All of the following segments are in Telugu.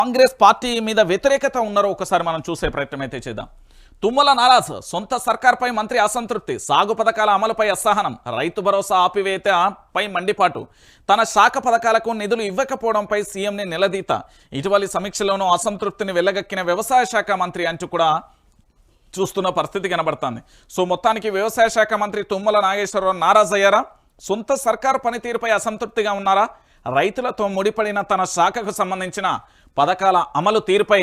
కాంగ్రెస్ పార్టీ మీద వ్యతిరేకత ఉన్నారో ఒకసారి మనం చూసే ప్రయత్నం అయితే చేద్దాం. తుమ్మల నారాజ్, సొంత సర్కార్పై మంత్రి అసంతృప్తి, సాగు పథకాల అమలుపై అసహనం, రైతు భరోసా ఆపివేతపై మండిపాటు, తన శాఖ పథకాలకు నిధులు ఇవ్వకపోవడంపై సీఎంని నిలదీత, ఇటీవలి సమీక్షలోనూ అసంతృప్తిని వెళ్లగక్కిన వ్యవసాయ శాఖ మంత్రి అంటూ కూడా చూస్తున్న పరిస్థితి కనబడుతుంది. సో మొత్తానికి వ్యవసాయ శాఖ మంత్రి తుమ్మల నాగేశ్వరరావు నారాజ్ అయ్యారా? సొంత సర్కారు పనితీరుపై అసంతృప్తిగా ఉన్నారా? రైతులతో ముడిపడిన తన శాఖకు సంబంధించిన పథకాల అమలు తీరుపై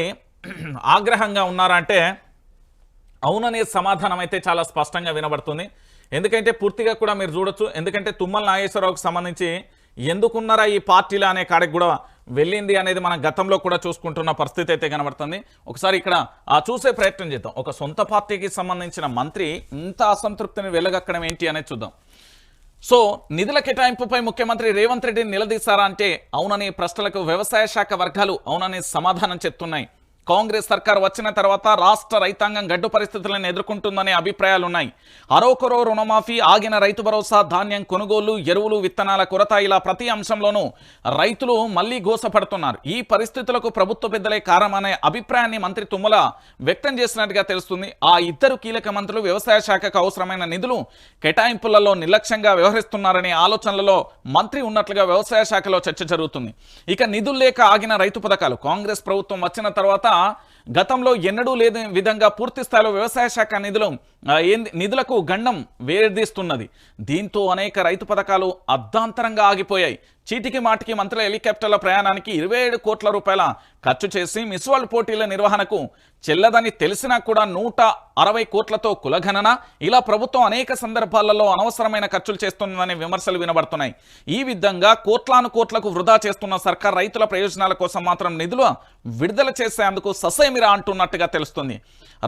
ఆగ్రహంగా ఉన్నారా అంటే అవుననే సమాధానం అయితే చాలా స్పష్టంగా వినబడుతుంది. ఎందుకంటే పూర్తిగా కూడా మీరు చూడొచ్చు. ఎందుకంటే తుమ్మల నాగేశ్వరరావుకు సంబంధించి ఎందుకున్నారా ఈ పార్టీలు అనే కాడికి కూడా వెళ్ళింది అనేది మనం గతంలో కూడా చూసుకుంటున్న పరిస్థితి అయితే కనబడుతుంది. ఒకసారి ఇక్కడ చూసే ప్రయత్నం చేద్దాం. ఒక సొంత పార్టీకి సంబంధించిన మంత్రి ఇంత అసంతృప్తిని వెళ్ళగక్కడం ఏంటి అనేది చూద్దాం. సో నిధుల కేటాయింపుపై ముఖ్యమంత్రి రేవంత్ రెడ్డిని నిలదీశారా అంటే అవుననే ప్రశ్నలకు వ్యవసాయ శాఖ వర్గాలు అవుననే సమాధానం చెప్తున్నాయి. కాంగ్రెస్ సర్కార్ వచ్చిన తర్వాత రాష్ట్ర రైతాంగం గడ్డు పరిస్థితులను ఎదుర్కొంటుందనే అభిప్రాయాలున్నాయి. అరోకరో రుణమాఫీ, ఆగిన రైతు భరోసా, ధాన్యం కొనుగోలు, ఎరువులు, విత్తనాల కొరత, ఇలా ప్రతి అంశంలోనూ రైతులు మళ్లీ గోసపడుతున్నారు. ఈ పరిస్థితులకు ప్రభుత్వ పెద్దలే కారణమనే అభిప్రాయాన్ని మంత్రి తుమ్మల వ్యక్తం చేసినట్టుగా తెలుస్తుంది. ఆ ఇద్దరు కీలక మంత్రులు వ్యవసాయ శాఖకు అవసరమైన నిధులు కేటాయింపులలో నిర్లక్ష్యంగా వ్యవహరిస్తున్నారనే ఆలోచనలలో మంత్రి ఉన్నట్లుగా వ్యవసాయ శాఖలో చర్చ జరుగుతుంది. ఇక నిధులు లేక ఆగిన రైతు పథకాలు, కాంగ్రెస్ ప్రభుత్వం వచ్చిన తర్వాత గతంలో ఎన్నడూ లేని విధంగా పూర్తి స్థాయిలో వ్యవసాయ శాఖ నిధులకు గండం వేధిస్తున్నది. దీంతో అనేక రైతు పథకాలు అర్ధాంతరంగా ఆగిపోయాయి. చీటికి మాటికి మంత్రుల హెలికాప్టర్ల ప్రయాణానికి 27 కోట్ల రూపాయల ఖర్చు చేసి మిస్ వరల్డ్ పోటీల నిర్వహణకు చెల్లదని తెలిసినా కూడా 160 కోట్లతో కులగణన, ఇలా ప్రభుత్వం అనేక సందర్భాలలో అనవసరమైన ఖర్చులు చేస్తుందనే విమర్శలు వినబడుతున్నాయి. ఈ విధంగా కోట్లకు వృధా చేస్తున్న సర్కార్ రైతుల ప్రయోజనాల కోసం మాత్రం నిధులు విడుదల చేసేందుకు ససేమిరా అంటున్నట్టుగా తెలుస్తుంది.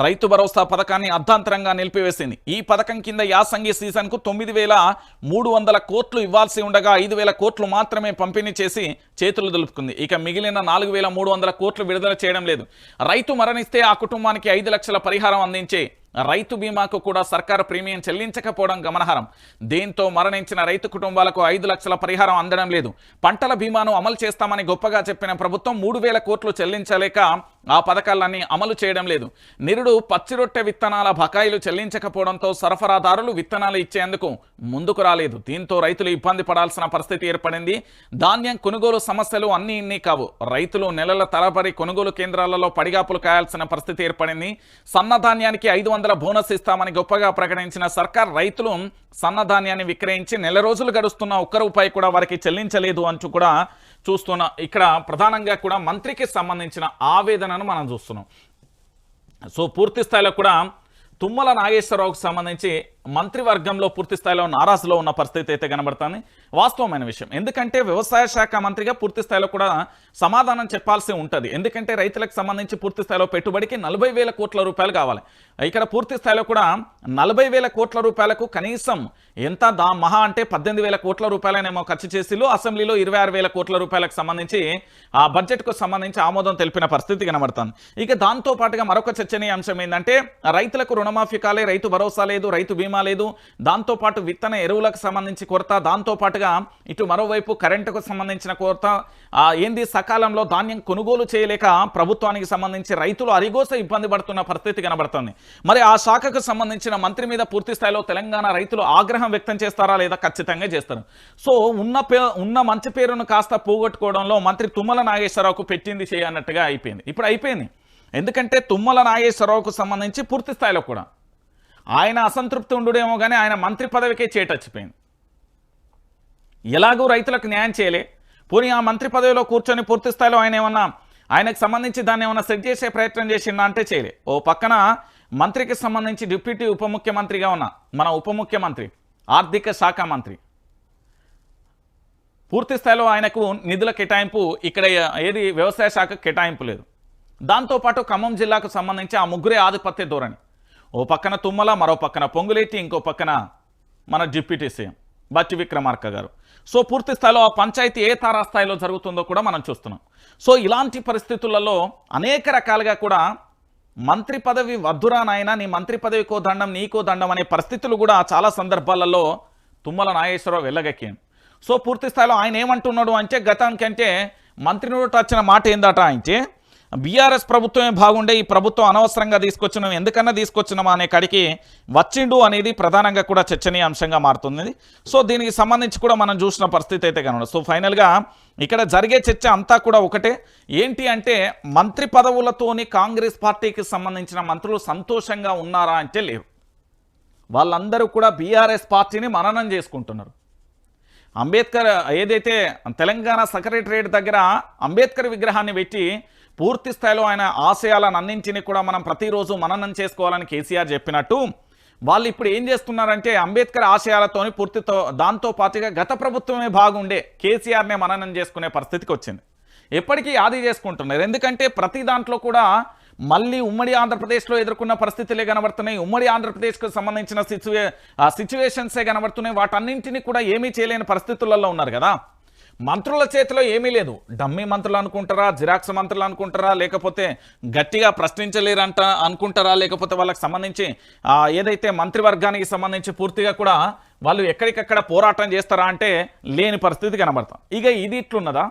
రైతు భరోసా పథకాన్ని అర్ధాంతరంగా నిలిపివేసింది. ఈ పథకం కింద యాసంగి సీజన్కు 9,300 కోట్లు ఇవ్వాల్సి ఉండగా 5,000 కోట్లు మాత్రమే పంపిణీ చేసి చేతులు దులుపుకుంది. ఇక మిగిలిన 4,300 కోట్లు విడుదల చేయడం లేదు. రైతు మరణిస్తే ఆ కుటుంబానికి 5 లక్షల పరిహారం అందించే రైతు బీమాకు కూడా సర్కారు ప్రీమియం చెల్లించకపోవడం గమనార్హం. దీంతో మరణించిన రైతు కుటుంబాలకు 5 లక్షల పరిహారం అందడం లేదు. పంటల బీమాను అమలు చేస్తామని గొప్పగా చెప్పిన ప్రభుత్వం 3,000 కోట్లు చెల్లించలేక ఆ పథకాలన్నీ అమలు చేయడం లేదు. నిరుడు పచ్చిరొట్టె విత్తనాల బకాయిలు చెల్లించకపోవడంతో సరఫరాదారులు విత్తనాలు ఇచ్చేందుకు ముందుకు రాలేదు. దీంతో రైతులు ఇబ్బంది పడాల్సిన పరిస్థితి ఏర్పడింది. ధాన్యం కొనుగోలు సమస్యలు అన్నీ ఇన్ని కావు. రైతులు నెలల తరబడి కొనుగోలు కేంద్రాలలో పడిగాపులు కాయాల్సిన పరిస్థితి ఏర్పడింది. సన్నధాన్యానికి 500 బోనస్ ఇస్తామని గొప్పగా ప్రకటించిన సర్కార్ రైతులు సన్నధాన్యాన్ని విక్రయించి నెల రోజులు గడుస్తున్న ₹1 కూడా వారికి చెల్లించలేదు అంటూ కూడా చూస్తున్న ఇక్కడ ప్రధానంగా కూడా మంత్రికి సంబంధించిన ఆవేదనను మనం చూస్తున్నాం. సో పూర్తి స్థాయిలో కూడా తుమ్మల నాగేశ్వరరావుకు సంబంధించి మంత్రివర్గంలో పూర్తి స్థాయిలో నారాజులో ఉన్న పరిస్థితి అయితే కనబడుతుంది. వాస్తవమైన విషయం. ఎందుకంటే వ్యవసాయ శాఖ మంత్రిగా పూర్తి స్థాయిలో కూడా సమాధానం చెప్పాల్సి ఉంటుంది. ఎందుకంటే రైతులకు సంబంధించి పూర్తి స్థాయిలో పెట్టుబడికి 40,000 కోట్ల రూపాయలు కావాలి. ఇక్కడ పూర్తి స్థాయిలో కూడా 40,000 కోట్ల రూపాయలకు కనీసం ఎంత మహా అంటే 18,000 కోట్ల రూపాయలనేమో ఖర్చు చేసి అసెంబ్లీలో 26,000 కోట్ల రూపాయలకు సంబంధించి ఆ బడ్జెట్కు సంబంధించి ఆమోదం తెలిపిన పరిస్థితి కనబడుతుంది. ఇక దాంతో పాటుగా మరొక చర్చనీయ అంశం ఏంటంటే రైతులకు రుణమాఫీ కాలే, రైతు భరోసా లేదు, రైతు బీమా లేదు, దాంతోపాటు విత్తన ఎరువులకు సంబంధించి కొరత, దాంతోపాటుగా ఇటు మరోవైపు కరెంటుకు సంబంధించిన కొరత, సకాలంలో ధాన్యం కొనుగోలు చేయలేక ప్రభుత్వానికి సంబంధించి రైతులు అరిగోస ఇబ్బంది పడుతున్న పరిస్థితి కనబడుతుంది. మరి ఆ శాఖకు సంబంధించిన మంత్రి మీద పూర్తి స్థాయిలో తెలంగాణ రైతులు ఆగ్రహం వ్యక్తం చేస్తారా లేదా? ఖచ్చితంగా చేస్తారు. సో ఉన్న మంచి పేరును కాస్త పోగొట్టుకోవడంలో మంత్రి తుమ్మల నాగేశ్వరరావుకు పెట్టింది చేయన్నట్టుగా అయిపోయింది. ఇప్పుడు అయిపోయింది. ఎందుకంటే తుమ్మల నాగేశ్వరరావుకు సంబంధించి పూర్తి స్థాయిలో కూడా ఆయన అసంతృప్తి ఉండుడేమో కానీ ఆయన మంత్రి పదవికే చేటచ్చిపోయింది. ఎలాగూ రైతులకు న్యాయం చేయలే, పోనీ ఆ మంత్రి పదవిలో కూర్చొని పూర్తి స్థాయిలో ఆయనకు సంబంధించి దాన్ని ఏమన్నా సెట్ చేసే ప్రయత్నం చేసిండా అంటే చేయలే. ఓ పక్కన మంత్రికి సంబంధించి డిప్యూటీ ఉప ముఖ్యమంత్రిగా ఉన్న మన ఉప ముఖ్యమంత్రి, ఆర్థిక శాఖ మంత్రి, పూర్తి స్థాయిలో ఆయనకు నిధుల కేటాయింపు ఇక్కడ వ్యవసాయ శాఖ కేటాయింపు లేదు. దాంతోపాటు ఖమ్మం జిల్లాకు సంబంధించి ఆ ముగ్గురే ఆధిపత్య ధోరణి. ఓ పక్కన తుమ్మల, మరో పక్కన పొంగులేటి, ఇంకో పక్కన మన డిప్యూటీ సీఎం బట్టి విక్రమార్క గారు. సో పూర్తి స్థాయిలో ఆ పంచాయతీ ఏ తారాస్థాయిలో జరుగుతుందో కూడా మనం చూస్తున్నాం. సో ఇలాంటి పరిస్థితులలో అనేక రకాలుగా కూడా మంత్రి పదవి వద్దురా నాయనా, నీ మంత్రి పదవికో దండం నీకో దండం అనే పరిస్థితులు కూడా చాలా సందర్భాలలో తుమ్మల నాగేశ్వరరావు వెళ్ళగక్కాను. సో పూర్తి స్థాయిలో ఆయన ఏమంటున్నాడు అంటే గతానికంటే మంత్రి నోట వచ్చిన మాట ఏందట అంటే బీఆర్ఎస్ ప్రభుత్వమే బాగుండే, ఈ ప్రభుత్వం అనవసరంగా తీసుకొచ్చినాం, ఎందుకన్నా తీసుకొచ్చినామా అనే కాడికి వచ్చిండు అనేది ప్రధానంగా కూడా చర్చనీయాంశంగా మారుతుంది. సో దీనికి సంబంధించి కూడా మనం చూసిన పరిస్థితి అయితే కనుక. సో ఫైనల్గా ఇక్కడ జరిగే చర్చ అంతా కూడా ఒకటే, ఏంటి అంటే మంత్రి పదవులతోని కాంగ్రెస్ పార్టీకి సంబంధించిన మంత్రులు సంతోషంగా ఉన్నారా అంటే లేరు. వాళ్ళందరూ కూడా బీఆర్ఎస్ పార్టీని మననం చేసుకుంటున్నారు. అంబేద్కర్ ఏదైతే తెలంగాణ సెక్రటరియట్ దగ్గర అంబేద్కర్ విగ్రహాన్ని పెట్టి పూర్తి స్థాయిలో ఆయన ఆశయాలను అన్నింటినీ కూడా మనం ప్రతిరోజు మననం చేసుకోవాలని కేసీఆర్ చెప్పినట్టు, వాళ్ళు ఇప్పుడు ఏం చేస్తున్నారంటే అంబేద్కర్ ఆశయాలతోని దాంతో పాటుగా గత ప్రభుత్వమే బాగుండే, కేసీఆర్నే మననం చేసుకునే పరిస్థితికి వచ్చింది. ఎప్పటికీ ఆది చేసుకుంటున్నారు. ఎందుకంటే ప్రతి దాంట్లో కూడా మళ్ళీ ఉమ్మడి ఆంధ్రప్రదేశ్లో ఎదుర్కొన్న పరిస్థితులే కనబడుతున్నాయి. ఉమ్మడి ఆంధ్రప్రదేశ్కు సంబంధించిన సిచ్యువేషన్సే కనబడుతున్నాయి. వాటన్నింటినీ కూడా ఏమీ చేయలేని పరిస్థితులలో ఉన్నారు కదా. మంత్రుల చేతిలో ఏమీ లేదు. డమ్మీ మంత్రులు అనుకుంటారా, జిరాక్స్ మంత్రులు అనుకుంటారా, లేకపోతే గట్టిగా ప్రశ్నించలేరంట అనుకుంటారా, లేకపోతే వాళ్ళకి సంబంధించి ఏదైతే మంత్రివర్గానికి సంబంధించి పూర్తిగా కూడా వాళ్ళు ఎక్కడికక్కడ పోరాటం చేస్తారా అంటే లేని పరిస్థితి కనబడతాం. ఇక ఇది ఇట్లున్నదా?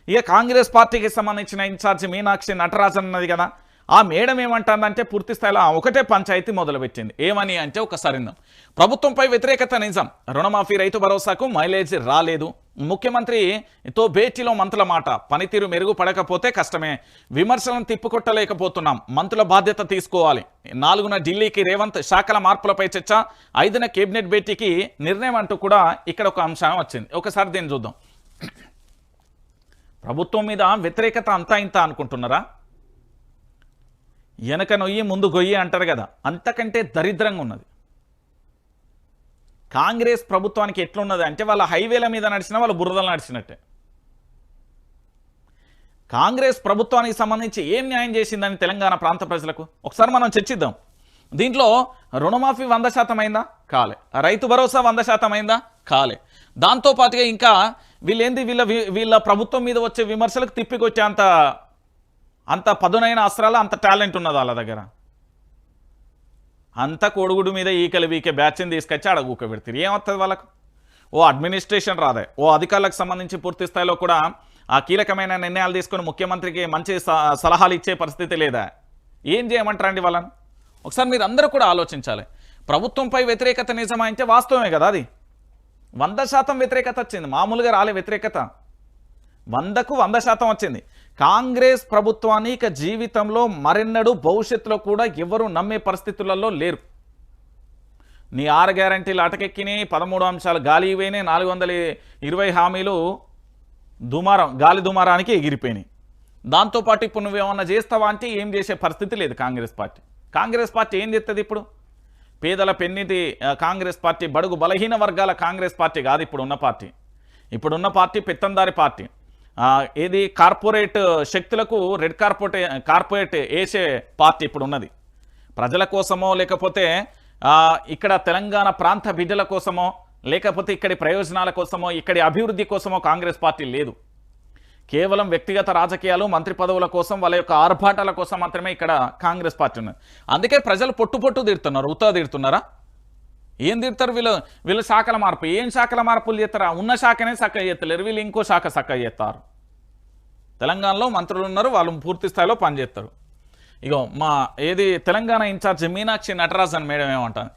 ఇక కాంగ్రెస్ పార్టీకి సంబంధించిన ఇన్ఛార్జి మీనాక్షి నటరాజన్ ఉన్నది కదా, ఆ మేడం ఏమంటుందంటే పూర్తి స్థాయిలో ఒకటే పంచాయతీ మొదలుపెట్టింది. ఏమని అంటే ఒకసారి ప్రభుత్వంపై వ్యతిరేకత నిజం, రుణమాఫీ రైతు భరోసాకు మైలేజ్ రాలేదు, ముఖ్యమంత్రితో భేటీలో మంత్రుల మాట, పనితీరు మెరుగుపడకపోతే కష్టమే, విమర్శలను తిప్పుకొట్టలేకపోతున్నాం, మంత్రుల బాధ్యత తీసుకోవాలి, 4న ఢిల్లీకి రేవంత్, శాఖల మార్పులపై చర్చ, 5న కేబినెట్ భేటీకి నిర్ణయం అంటూ కూడా ఇక్కడ ఒక అంశం వచ్చింది. ఒకసారి దీన్ని చూద్దాం. ప్రభుత్వం మీద వ్యతిరేకత అంతా ఇంత అనుకుంటున్నారా? వెనక నొయ్యి ముందు గొయ్యి అంటారు కదా, అంతకంటే దరిద్రంగా ఉన్నది. కాంగ్రెస్ ప్రభుత్వానికి ఎట్లున్నది అంటే వాళ్ళ హైవేల మీద నడిచినా వాళ్ళ బురదలు నడిచినట్టే. కాంగ్రెస్ ప్రభుత్వానికి సంబంధించి ఏం న్యాయం చేసిందని తెలంగాణ ప్రాంత ప్రజలకు ఒకసారి మనం చర్చిద్దాం. దీంట్లో రుణమాఫీ 100% అయిందా? కాలే. రైతు భరోసా 100% అయిందా? కాలే. దాంతోపాటుగా ఇంకా వీళ్ళేంది వీళ్ళ ప్రభుత్వం మీద వచ్చే విమర్శలకు తిప్పికొచ్చే అంత పదునైన అస్త్రాలు, అంత టాలెంట్ ఉన్నది వాళ్ళ దగ్గర. అంత కోడుగుడు మీద ఈకలు వీకే బ్యాచ్ని తీసుకొచ్చి అడగూక పెడతారు. ఏమవుతుంది వాళ్ళకు? ఓ అడ్మినిస్ట్రేషన్ రాదే, ఓ అధికారులకు సంబంధించి పూర్తి స్థాయిలో కూడా ఆ కీలకమైన నిర్ణయాలు తీసుకొని ముఖ్యమంత్రికి మంచి సలహాలు ఇచ్చే పరిస్థితి లేదా? ఏం చేయమంటారండి వాళ్ళను? ఒకసారి మీరు అందరూ కూడా ఆలోచించాలి. ప్రభుత్వంపై వ్యతిరేకత నిజమా అంటే వాస్తవమే కదా, అది 100% వ్యతిరేకత వచ్చింది. మామూలుగా రాలే వ్యతిరేకత, 100కు 100% వచ్చింది. కాంగ్రెస్ ప్రభుత్వాన్ని ఇక జీవితంలో మరెన్నడూ భవిష్యత్తులో కూడా ఎవరు నమ్మే పరిస్థితులలో లేరు. నీ 6 గ్యారంటీలు అటకెక్కినాయి, 13 అంశాలు గాలి ఇవేనే, 420 హామీలు గాలి దుమారానికి ఎగిరిపోయినాయి. దాంతోపాటు ఇప్పుడు నువ్వేమన్నా చేస్తావా అంటే ఏం చేసే పరిస్థితి లేదు కాంగ్రెస్ పార్టీ. కాంగ్రెస్ పార్టీ ఏం చేస్తుంది ఇప్పుడు? పేదల పెన్నిది కాంగ్రెస్ పార్టీ, బడుగు బలహీన వర్గాల కాంగ్రెస్ పార్టీ కాదు ఇప్పుడున్న పార్టీ. ఇప్పుడున్న పార్టీ పెత్తందారి పార్టీ. ఏది కార్పొరేట్ శక్తులకు రెడ్ కార్పొరేట్ వేసే పార్టీ ఇప్పుడు ఉన్నది. ప్రజల కోసమో లేకపోతే ఇక్కడ తెలంగాణ ప్రాంత బిడ్డల కోసమో లేకపోతే ఇక్కడి ప్రయోజనాల కోసమో ఇక్కడి అభివృద్ధి కోసమో కాంగ్రెస్ పార్టీ లేదు. కేవలం వ్యక్తిగత రాజకీయాలు, మంత్రి పదవుల కోసం, వాళ్ళ యొక్క ఆర్భాటాల కోసం మాత్రమే ఇక్కడ కాంగ్రెస్ పార్టీ ఉన్నది. అందుకే ప్రజలు పొట్టు తిడుతున్నారు. ఉత్తా తిడుతున్నారా? ఏం తిడతారు? వీళ్ళు శాఖల మార్పు. ఏం శాఖల మార్పులు చేస్తారా? ఉన్న శాఖనే చక్కగా చేస్తలేరు, వీళ్ళు ఇంకో శాఖ చక్కగా చేస్తారు. తెలంగాణలో మంత్రులు ఉన్నారు, వాళ్ళు పూర్తి స్థాయిలో పనిచేస్తారు. ఇగో మా తెలంగాణ ఇన్ఛార్జ్ మీనాక్షి నటరాజన్ మేడం ఏమంటారు,